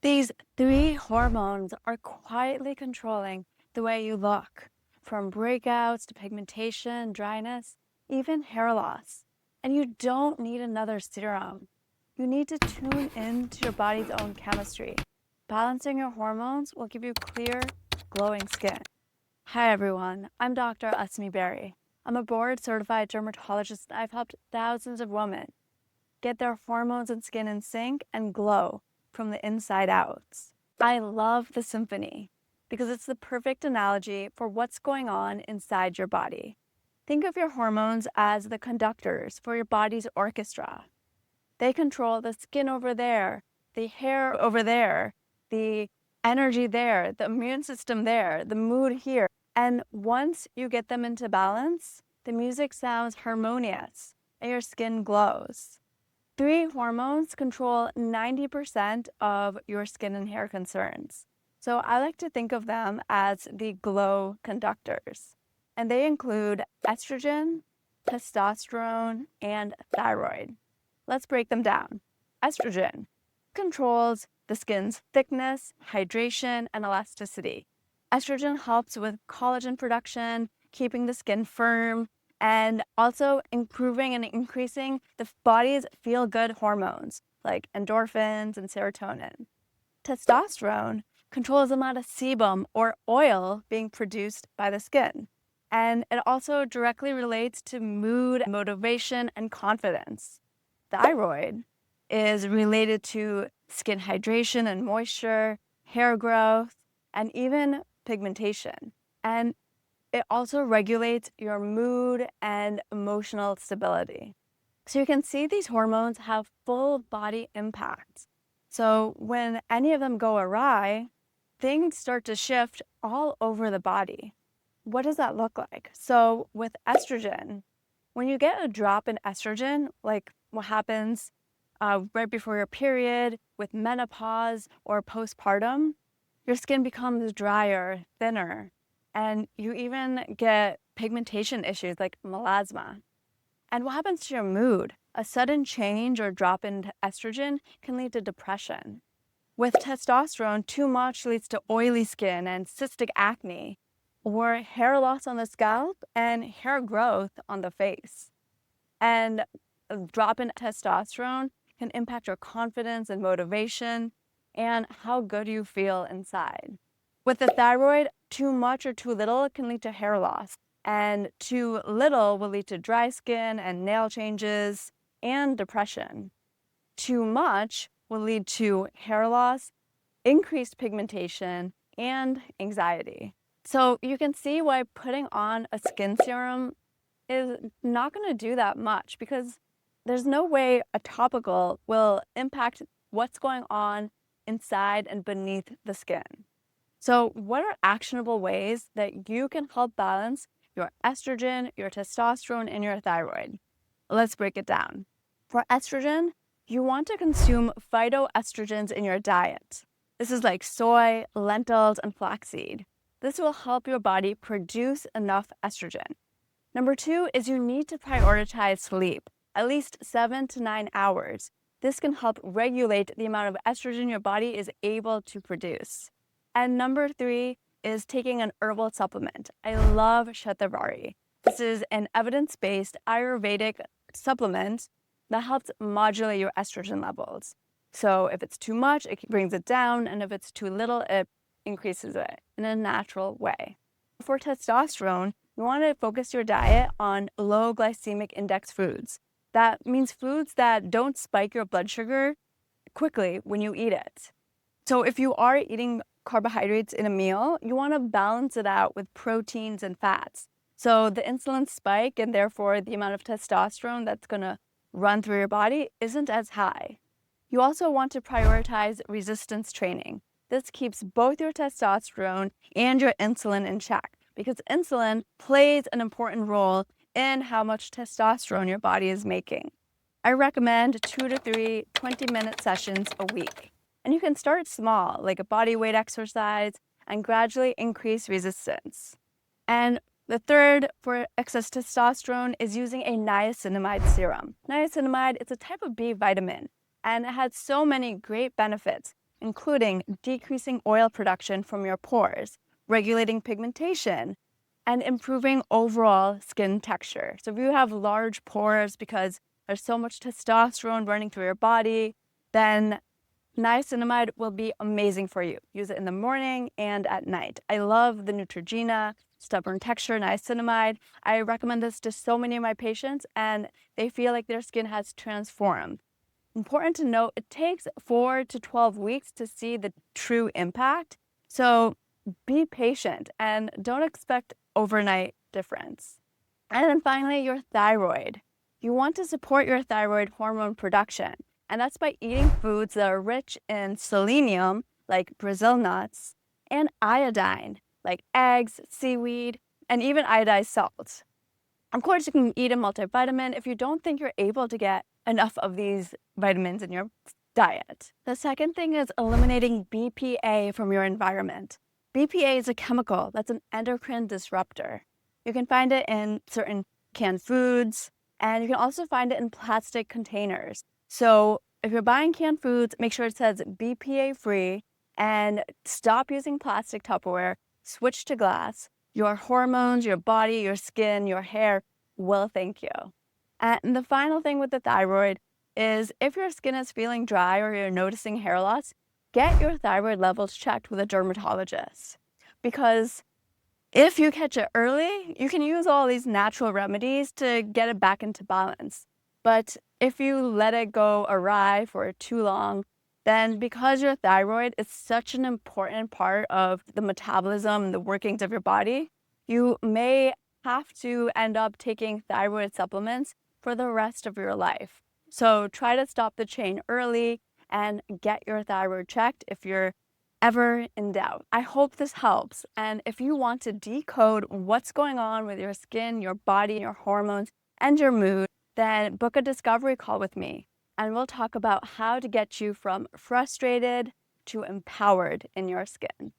These three hormones are quietly controlling the way you look, from breakouts to pigmentation, dryness, even hair loss. And you don't need another serum. You need to tune in to your body's own chemistry. Balancing your hormones will give you clear, glowing skin. Hi everyone, I'm Dr. Asmi Berry. I'm a board-certified dermatologist and I've helped thousands of women get their hormones and skin in sync and glow from the inside out. I love the symphony because it's the perfect analogy for what's going on inside your body. Think of your hormones as the conductors for your body's orchestra. They control the skin over there, the hair over there, the energy there, the immune system there, the mood here. And once you get them into balance, the music sounds harmonious and your skin glows. Three hormones control 90% of your skin and hair concerns. So I like to think of them as the glow conductors. And they include estrogen, testosterone, and thyroid. Let's break them down. Estrogen controls the skin's thickness, hydration, and elasticity. Estrogen helps with collagen production, keeping the skin firm, and also improving and increasing the body's feel-good hormones like endorphins and serotonin. Testosterone controls the amount of sebum or oil being produced by the skin, and it also directly relates to mood, motivation, and confidence. Thyroid is related to skin hydration and moisture, hair growth, and even pigmentation. And it also regulates your mood and emotional stability. So you can see these hormones have full body impact. So when any of them go awry, things start to shift all over the body. What does that look like? So with estrogen, when you get a drop in estrogen, like what happens right before your period, with menopause or postpartum, your skin becomes drier, thinner, and you even get pigmentation issues like melasma. And what happens to your mood? A sudden change or drop in estrogen can lead to depression. With testosterone, too much leads to oily skin and cystic acne, or hair loss on the scalp and hair growth on the face. And a drop in testosterone can impact your confidence and motivation and how good you feel inside. With the thyroid, too much or too little can lead to hair loss, and too little will lead to dry skin and nail changes and depression. Too much will lead to hair loss, increased pigmentation, and anxiety. So you can see why putting on a skin serum is not going to do that much, because there's no way a topical will impact what's going on inside and beneath the skin. So what are actionable ways that you can help balance your estrogen, your testosterone, and your thyroid? Let's break it down. For estrogen, you want to consume phytoestrogens in your diet. This is like soy, lentils, and flaxseed. This will help your body produce enough estrogen. Number two is you need to prioritize sleep, at least 7 to 9 hours. This can help regulate the amount of estrogen your body is able to produce. And number three is taking an herbal supplement. I love Shatavari. This is an evidence-based Ayurvedic supplement that helps modulate your estrogen levels. So if it's too much, it brings it down, and if it's too little, it increases it in a natural way. For testosterone, you want to focus your diet on low glycemic index foods. That means foods that don't spike your blood sugar quickly when you eat it. So if you are eating carbohydrates in a meal, you want to balance it out with proteins and fats. So the insulin spike, and therefore the amount of testosterone that's going to run through your body, isn't as high. You also want to prioritize resistance training. This keeps both your testosterone and your insulin in check, because insulin plays an important role in how much testosterone your body is making. I recommend 2 to 3 20-minute sessions a week. And you can start small, like a body weight exercise, and gradually increase resistance. And the third for excess testosterone is using a niacinamide serum. Niacinamide is a type of B vitamin, and it has so many great benefits including decreasing oil production from your pores, regulating pigmentation, and improving overall skin texture. So if you have large pores because there's so much testosterone running through your body, then niacinamide will be amazing for you. Use it in the morning and at night. I love the Neutrogena Stubborn Texture Niacinamide. I recommend this to so many of my patients, and they feel like their skin has transformed. Important to note, it takes 4 to 12 weeks to see the true impact. So be patient and don't expect overnight difference. And then finally, your thyroid. You want to support your thyroid hormone production, and that's by eating foods that are rich in selenium, like Brazil nuts, and iodine, like eggs, seaweed, and even iodized salt. Of course, you can eat a multivitamin if you don't think you're able to get enough of these vitamins in your diet. The second thing is eliminating BPA from your environment. BPA is a chemical that's an endocrine disruptor. You can find it in certain canned foods, and you can also find it in plastic containers. So if you're buying canned foods, make sure it says BPA free and stop using plastic Tupperware, switch to glass. Your hormones, your body, your skin, your hair will thank you. And the final thing with the thyroid is if your skin is feeling dry or you're noticing hair loss, get your thyroid levels checked with a dermatologist. Because if you catch it early, you can use all these natural remedies to get it back into balance. But if you let it go awry for too long, then because your thyroid is such an important part of the metabolism and the workings of your body, you may have to end up taking thyroid supplements for the rest of your life. So try to stop the chain early and get your thyroid checked if you're ever in doubt. I hope this helps. And if you want to decode what's going on with your skin, your body, your hormones, and your mood, then book a discovery call with me. And we'll talk about how to get you from frustrated to empowered in your skin.